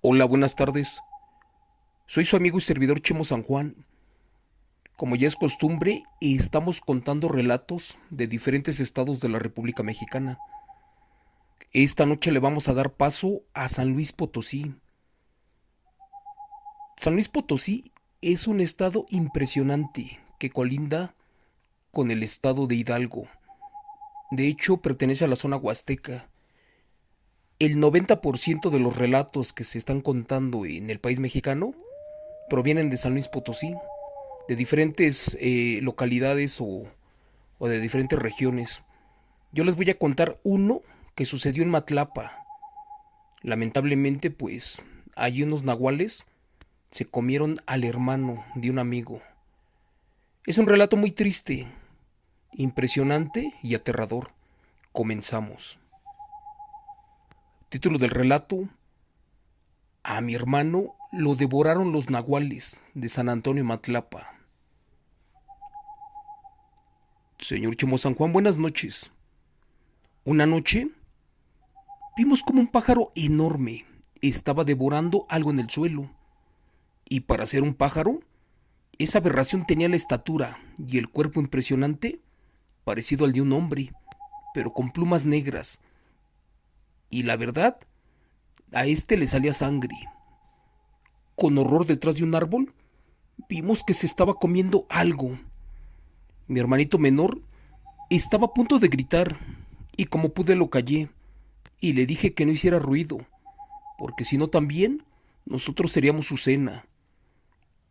Hola, buenas tardes. Soy su amigo y servidor Chemo San Juan. Como ya es costumbre, estamos contando relatos de diferentes estados de la República Mexicana. Esta noche le vamos a dar paso a San Luis Potosí. San Luis Potosí es un estado impresionante que colinda con el estado de Hidalgo. De hecho, pertenece a la zona huasteca. El 90% de los relatos que se están contando en el país mexicano provienen de San Luis Potosí, de diferentes localidades o de diferentes regiones. Yo les voy a contar uno que sucedió en Matlapa. Lamentablemente, pues, allí unos nahuales se comieron al hermano de un amigo. Es un relato muy triste, impresionante y aterrador. Comenzamos. Título del relato: A mi hermano lo devoraron los nahuales de San Antonio Matlapa. Señor Chimo San Juan, buenas noches. Una noche vimos como un pájaro enorme estaba devorando algo en el suelo. Y para ser un pájaro, esa aberración tenía la estatura y el cuerpo impresionante, parecido al de un hombre, pero con plumas negras. Y la verdad, a este le salía sangre. Con horror, detrás de un árbol, vimos que se estaba comiendo algo. Mi hermanito menor estaba a punto de gritar, y como pude lo callé, y le dije que no hiciera ruido, porque si no también, nosotros seríamos su cena.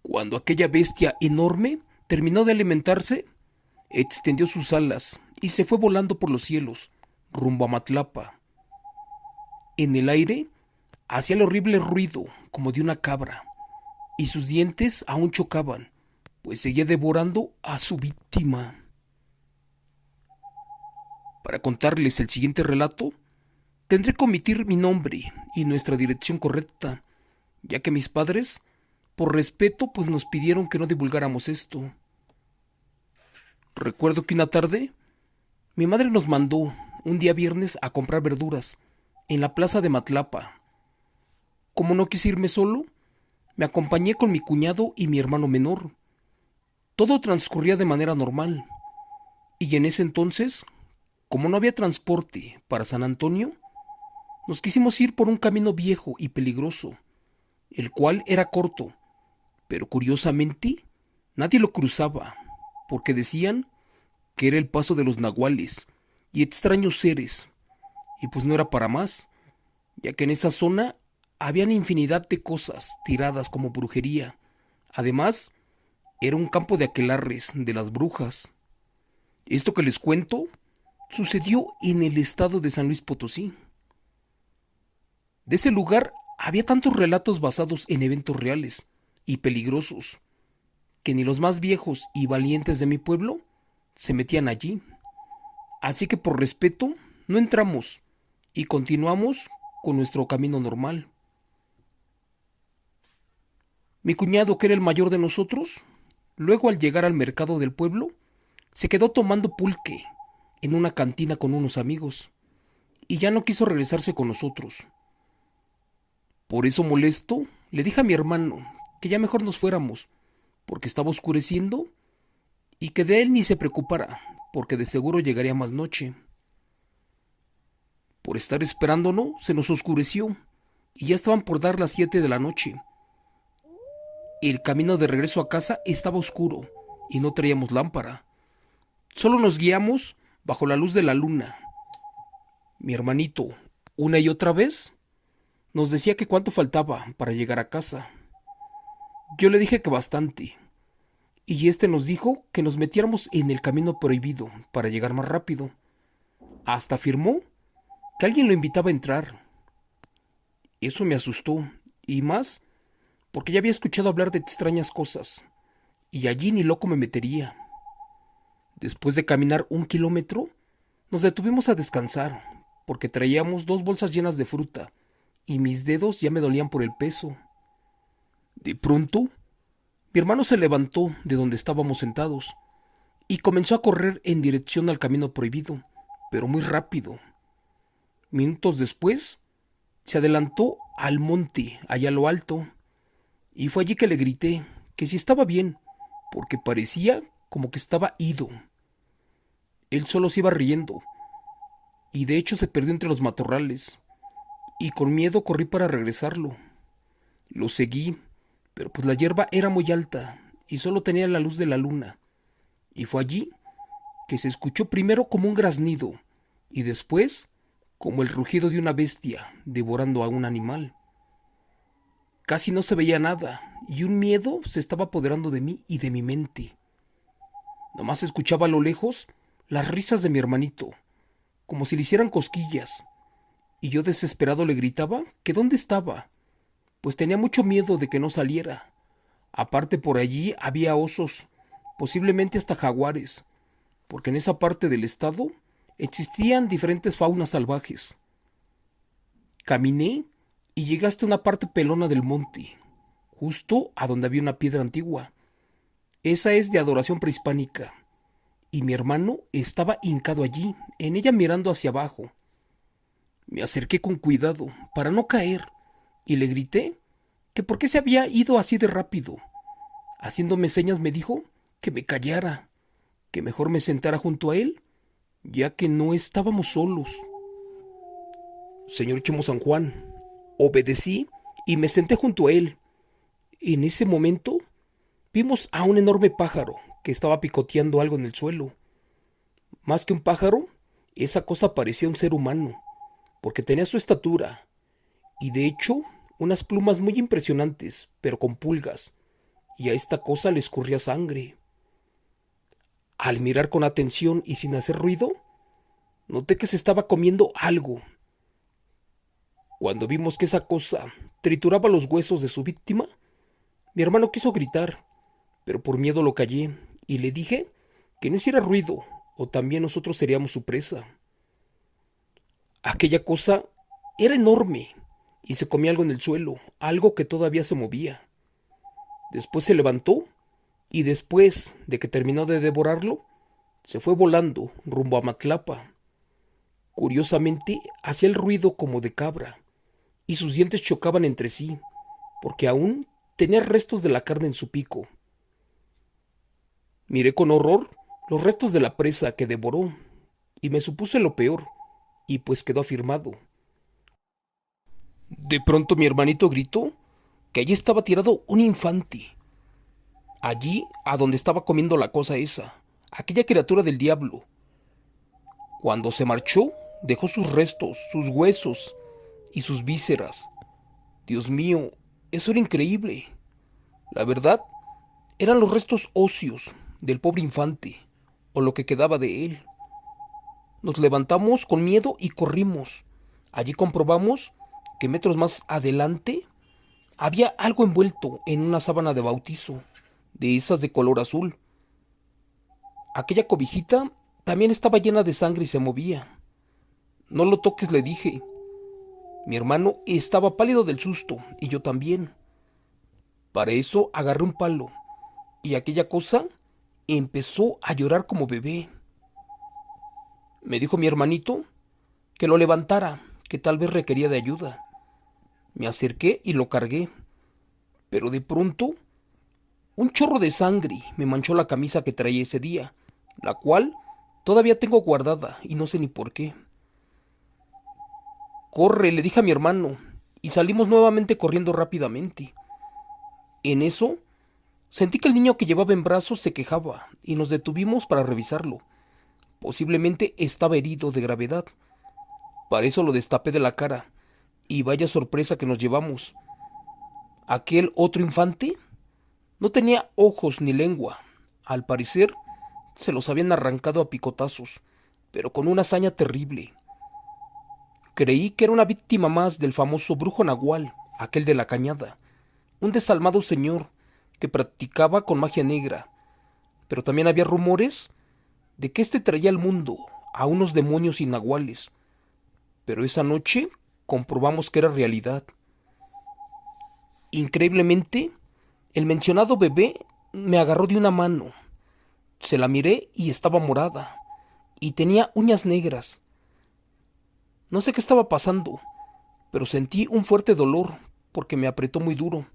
Cuando aquella bestia enorme terminó de alimentarse, extendió sus alas y se fue volando por los cielos, rumbo a Matlapa. En el aire hacía el horrible ruido como de una cabra, y sus dientes aún chocaban, pues seguía devorando a su víctima. Para contarles el siguiente relato, tendré que omitir mi nombre y nuestra dirección correcta, ya que mis padres, por respeto, pues nos pidieron que no divulgáramos esto. Recuerdo que una tarde mi madre nos mandó un día viernes a comprar verduras en la plaza de Matlapa. Como no quise irme solo, me acompañé con mi cuñado y mi hermano menor. Todo transcurría de manera normal, y en ese entonces, como no había transporte para San Antonio, nos quisimos ir por un camino viejo y peligroso, el cual era corto, pero curiosamente nadie lo cruzaba, porque decían que era el paso de los nahuales y extraños seres, y pues no era para más, ya que en esa zona habían infinidad de cosas tiradas como brujería. Además, era un campo de aquelarres de las brujas. Esto que les cuento sucedió en el estado de San Luis Potosí. De ese lugar había tantos relatos basados en eventos reales y peligrosos, que ni los más viejos y valientes de mi pueblo se metían allí. Así que por respeto no entramos y continuamos con nuestro camino normal. Mi cuñado, que era el mayor de nosotros, luego al llegar al mercado del pueblo, se quedó tomando pulque en una cantina con unos amigos y ya no quiso regresarse con nosotros. Por eso molesto, le dije a mi hermano que ya mejor nos fuéramos, porque estaba oscureciendo y que de él ni se preocupara, porque de seguro llegaría más noche. Por estar esperándonos, se nos oscureció y ya estaban por dar las 7 de la noche. El camino de regreso a casa estaba oscuro y no traíamos lámpara. Solo nos guiamos bajo la luz de la luna. Mi hermanito, una y otra vez, nos decía que cuánto faltaba para llegar a casa. Yo le dije que bastante, y este nos dijo que nos metiéramos en el camino prohibido para llegar más rápido. Hasta afirmó que alguien lo invitaba a entrar. Eso me asustó, y más porque ya había escuchado hablar de extrañas cosas, y allí ni loco me metería. Después de caminar 1 kilómetro, nos detuvimos a descansar, porque traíamos 2 bolsas llenas de fruta, y mis dedos ya me dolían por el peso. De pronto, mi hermano se levantó de donde estábamos sentados, y comenzó a correr en dirección al camino prohibido, pero muy rápido. Minutos después, Se adelantó al monte, allá a lo alto, y fue allí que le grité que si estaba bien, porque parecía como que estaba ido. Él solo se iba riendo, y de hecho se perdió entre los matorrales, y con miedo corrí para regresarlo. Lo seguí, pero pues la hierba era muy alta, y solo tenía la luz de la luna, y fue allí que se escuchó primero como un graznido, y después como el rugido de una bestia devorando a un animal. Casi no se veía nada, y un miedo se estaba apoderando de mí y de mi mente. Nomás escuchaba a lo lejos las risas de mi hermanito, como si le hicieran cosquillas, y yo desesperado le gritaba que dónde estaba, pues tenía mucho miedo de que no saliera. Aparte por allí había osos, posiblemente hasta jaguares, porque en esa parte del estado existían diferentes faunas salvajes. Caminé y llegué hasta una parte pelona del monte, justo a donde había una piedra antigua. Esa es de adoración prehispánica, y mi hermano estaba hincado allí, en ella mirando hacia abajo. Me acerqué con cuidado para no caer y le grité que por qué se había ido así de rápido. Haciéndome señas me dijo que me callara, que mejor me sentara junto a él, ya que no estábamos solos. Señor Chemo San Juan, obedecí y me senté junto a él. En ese momento vimos a un enorme pájaro que estaba picoteando algo en el suelo. Más que un pájaro, esa cosa parecía un ser humano, porque tenía su estatura, y de hecho unas plumas muy impresionantes, pero con pulgas, y a esta cosa le escurría sangre. Al mirar con atención y sin hacer ruido, noté que se estaba comiendo algo. Cuando vimos que esa cosa trituraba los huesos de su víctima, mi hermano quiso gritar, pero por miedo lo callé y le dije que no hiciera ruido o también nosotros seríamos su presa. Aquella cosa era enorme y se comía algo en el suelo, algo que todavía se movía. Después se levantó y después de que terminó de devorarlo, se fue volando rumbo a Matlapa. Curiosamente, hacía el ruido como de cabra y sus dientes chocaban entre sí, porque aún tenía restos de la carne en su pico. Miré con horror los restos de la presa que devoró y me supuse lo peor, y pues quedó afirmado. De pronto mi hermanito gritó que allí estaba tirado un infante. Allí, a donde estaba comiendo la cosa esa, aquella criatura del diablo. Cuando se marchó, dejó sus restos, sus huesos y sus vísceras. Dios mío, eso era increíble. La verdad, eran los restos óseos del pobre infante, o lo que quedaba de él. Nos levantamos con miedo y corrimos. Allí comprobamos que metros más adelante había algo envuelto en una sábana de bautizo, de esas de color azul. Aquella cobijita también estaba llena de sangre y se movía. No lo toques, le dije. Mi hermano estaba pálido del susto y yo también. Para eso agarré un palo y aquella cosa empezó a llorar como bebé. Me dijo mi hermanito que lo levantara, que tal vez requería de ayuda. Me acerqué y lo cargué, pero de pronto un chorro de sangre me manchó la camisa que traía ese día, la cual todavía tengo guardada y no sé ni por qué. Corre, le dije a mi hermano, y salimos nuevamente corriendo rápidamente. En eso, sentí que el niño que llevaba en brazos se quejaba y nos detuvimos para revisarlo. Posiblemente estaba herido de gravedad. Para eso lo destapé de la cara, y vaya sorpresa que nos llevamos. Aquel otro infante no tenía ojos ni lengua. Al parecer, se los habían arrancado a picotazos, pero con una hazaña terrible. Creí que era una víctima más del famoso brujo Nahual, aquel de la cañada, un desalmado señor que practicaba con magia negra, pero también había rumores de que éste traía al mundo a unos demonios y nahuales, pero esa noche comprobamos que era realidad. Increíblemente, el mencionado bebé me agarró de una mano. Se la miré y estaba morada, y tenía uñas negras. No sé qué estaba pasando, pero sentí un fuerte dolor porque me apretó muy duro.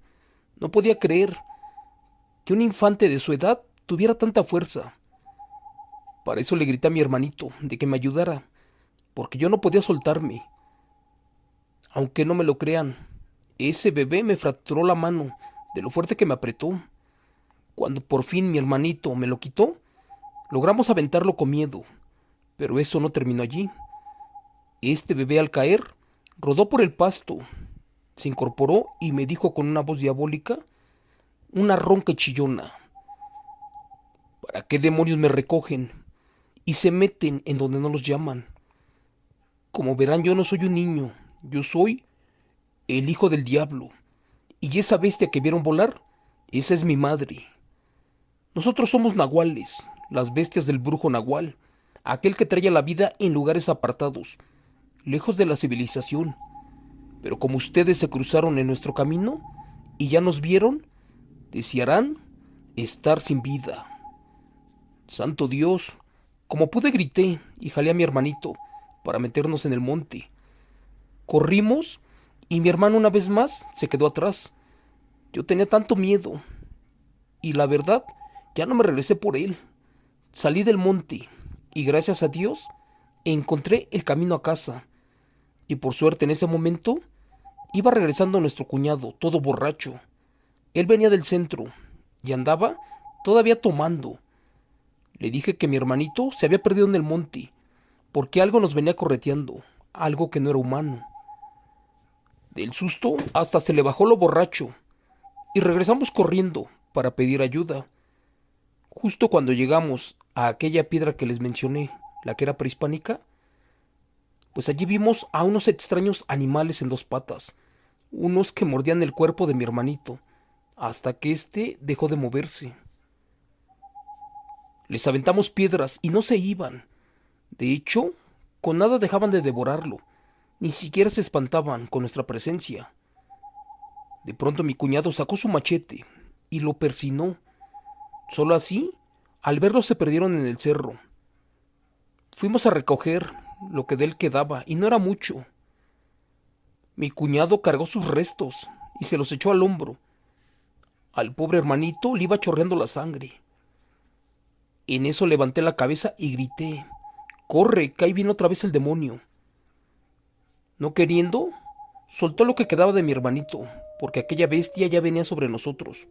No podía creer que un infante de su edad tuviera tanta fuerza. Para eso le grité a mi hermanito de que me ayudara, porque yo no podía soltarme. Aunque no me lo crean, ese bebé me fracturó la mano de lo fuerte que me apretó. Cuando por fin mi hermanito me lo quitó, logramos aventarlo con miedo, pero eso no terminó allí. Este bebé al caer rodó por el pasto, se incorporó y me dijo con una voz diabólica, una ronca y chillona: ¿para qué demonios me recogen y se meten en donde no los llaman? Como verán, yo no soy un niño, yo soy el hijo del diablo, y esa bestia que vieron volar, esa es mi madre. Nosotros somos nahuales, las bestias del brujo nahual, aquel que trae la vida en lugares apartados, lejos de la civilización. Pero como ustedes se cruzaron en nuestro camino y ya nos vieron, desearán estar sin vida. Santo Dios, como pude grité y jalé a mi hermanito para meternos en el monte. Corrimos y mi hermano una vez más se quedó atrás. Yo tenía tanto miedo y la verdad ya no me regresé por él. Salí del monte y gracias a Dios encontré el camino a casa. Y por suerte en ese momento iba regresando nuestro cuñado, todo borracho. Él venía del centro y andaba todavía tomando. Le dije que mi hermanito se había perdido en el monte, porque algo nos venía correteando, algo que no era humano. Del susto hasta se le bajó lo borracho, y regresamos corriendo para pedir ayuda. Justo cuando llegamos a aquella piedra que les mencioné, la que era prehispánica, pues allí vimos a unos extraños animales en dos patas, unos que mordían el cuerpo de mi hermanito, hasta que éste dejó de moverse. Les aventamos piedras y no se iban. De hecho, con nada dejaban de devorarlo, ni siquiera se espantaban con nuestra presencia. De pronto mi cuñado sacó su machete y lo persinó. Solo así, al verlo se perdieron en el cerro. Fuimos a recoger lo que de él quedaba y no era mucho. Mi cuñado cargó sus restos y se los echó al hombro. Al pobre hermanito le iba chorreando la sangre. En eso levanté la cabeza y grité: ¡corre, que ahí viene otra vez el demonio! No queriendo, soltó lo que quedaba de mi hermanito, porque aquella bestia ya venía sobre nosotros,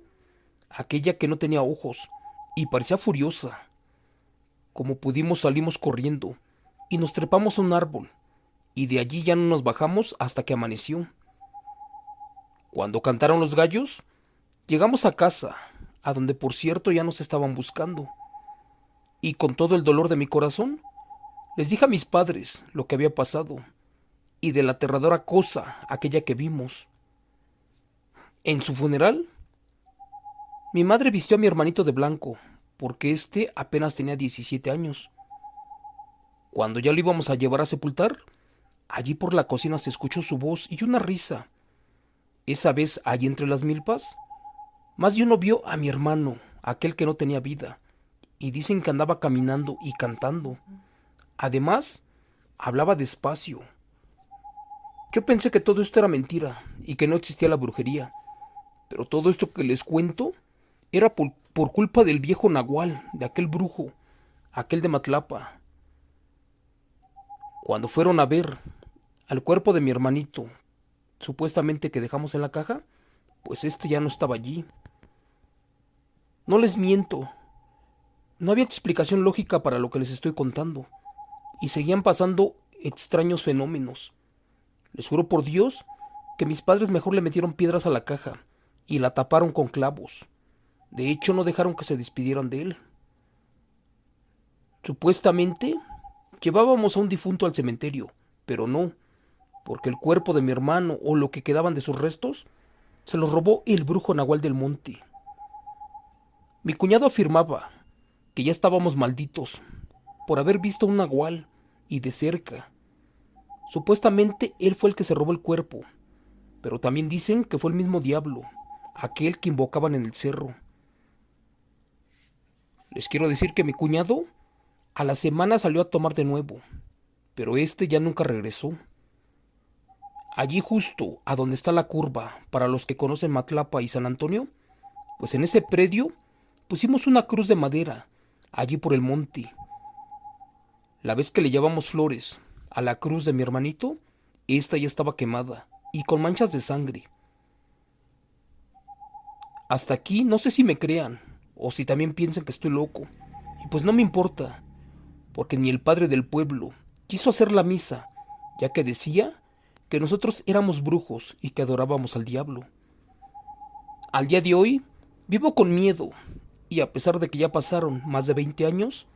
aquella que no tenía ojos y parecía furiosa. Como pudimos salimos corriendo y nos trepamos a un árbol, y de allí ya no nos bajamos hasta que amaneció. Cuando cantaron los gallos, llegamos a casa, a donde por cierto ya nos estaban buscando, y con todo el dolor de mi corazón, les dije a mis padres lo que había pasado, y de la aterradora cosa aquella que vimos. En su funeral, mi madre vistió a mi hermanito de blanco, porque éste apenas tenía 17 años. Cuando ya lo íbamos a llevar a sepultar, allí por la cocina se escuchó su voz y una risa. Esa vez, allí entre las milpas, más de uno vio a mi hermano, aquel que no tenía vida, y dicen que andaba caminando y cantando. Además, hablaba despacio. Yo pensé que todo esto era mentira y que no existía la brujería, pero todo esto que les cuento era por culpa del viejo nahual, de aquel brujo, aquel de Matlapa. Cuando fueron a ver al cuerpo de mi hermanito, supuestamente que dejamos en la caja, pues este ya no estaba allí. No les miento, no había explicación lógica para lo que les estoy contando, y seguían pasando extraños fenómenos. Les juro por Dios que mis padres mejor le metieron piedras a la caja y la taparon con clavos. De hecho, no dejaron que se despidieran de él. Supuestamente, llevábamos a un difunto al cementerio, pero no, porque el cuerpo de mi hermano o lo que quedaban de sus restos se los robó el brujo nahual del monte. Mi cuñado afirmaba que ya estábamos malditos por haber visto un nahual y de cerca. Supuestamente él fue el que se robó el cuerpo, pero también dicen que fue el mismo diablo, aquel que invocaban en el cerro. Les quiero decir que mi cuñado a la semana salió a tomar de nuevo, pero este ya nunca regresó. Allí justo a donde está la curva, para los que conocen Matlapa y San Antonio, pues en ese predio pusimos una cruz de madera, allí por el monte. La vez que le llevamos flores a la cruz de mi hermanito, esta ya estaba quemada y con manchas de sangre. Hasta aquí no sé si me crean o si también piensan que estoy loco. Y pues no me importa, porque ni el padre del pueblo quiso hacer la misa, ya que decía que nosotros éramos brujos y que adorábamos al diablo. Al día de hoy vivo con miedo, y a pesar de que ya pasaron más de 20 años,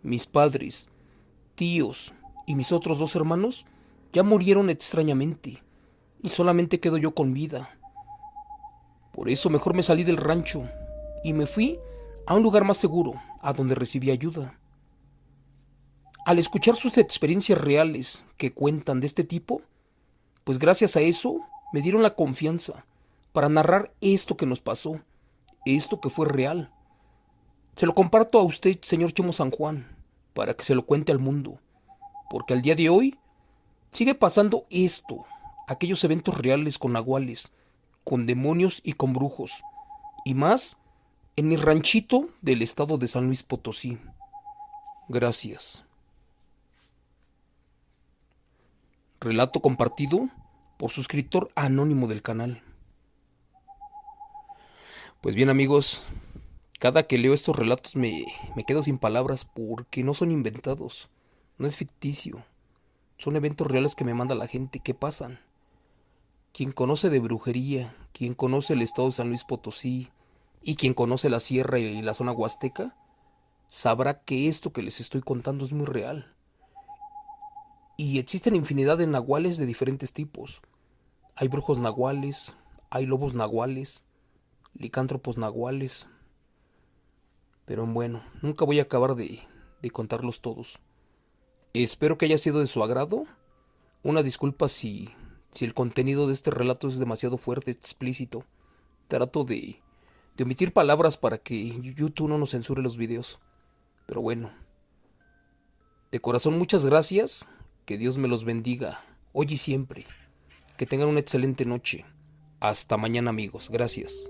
mis padres, tíos y mis otros 2 hermanos ya murieron extrañamente, y solamente quedo yo con vida. Por eso mejor me salí del rancho y me fui a un lugar más seguro, a donde recibí ayuda. Al escuchar sus experiencias reales que cuentan de este tipo, pues gracias a eso me dieron la confianza para narrar esto que nos pasó, esto que fue real. Se lo comparto a usted, señor Chemo San Juan, para que se lo cuente al mundo, porque al día de hoy sigue pasando esto, aquellos eventos reales con nahuales, con demonios y con brujos, y más en mi ranchito del estado de San Luis Potosí. Gracias. Relato compartido por suscriptor anónimo del canal. Pues bien amigos, cada que leo estos relatos me quedo sin palabras porque no son inventados, no es ficticio, son eventos reales que me manda la gente que pasan. Quien conoce de brujería, quien conoce el estado de San Luis Potosí y quien conoce la sierra y la zona huasteca, sabrá que esto que les estoy contando es muy real. Y existen infinidad de nahuales de diferentes tipos. Hay brujos nahuales, hay lobos nahuales, licántropos nahuales. Pero bueno, nunca voy a acabar de contarlos todos. Espero que haya sido de su agrado. Una disculpa si el contenido de este relato es demasiado fuerte, explícito. Trato de omitir palabras para que YouTube no nos censure los videos. Pero bueno, de corazón muchas gracias. Que Dios me los bendiga, hoy y siempre. Que tengan una excelente noche. Hasta mañana amigos. Gracias.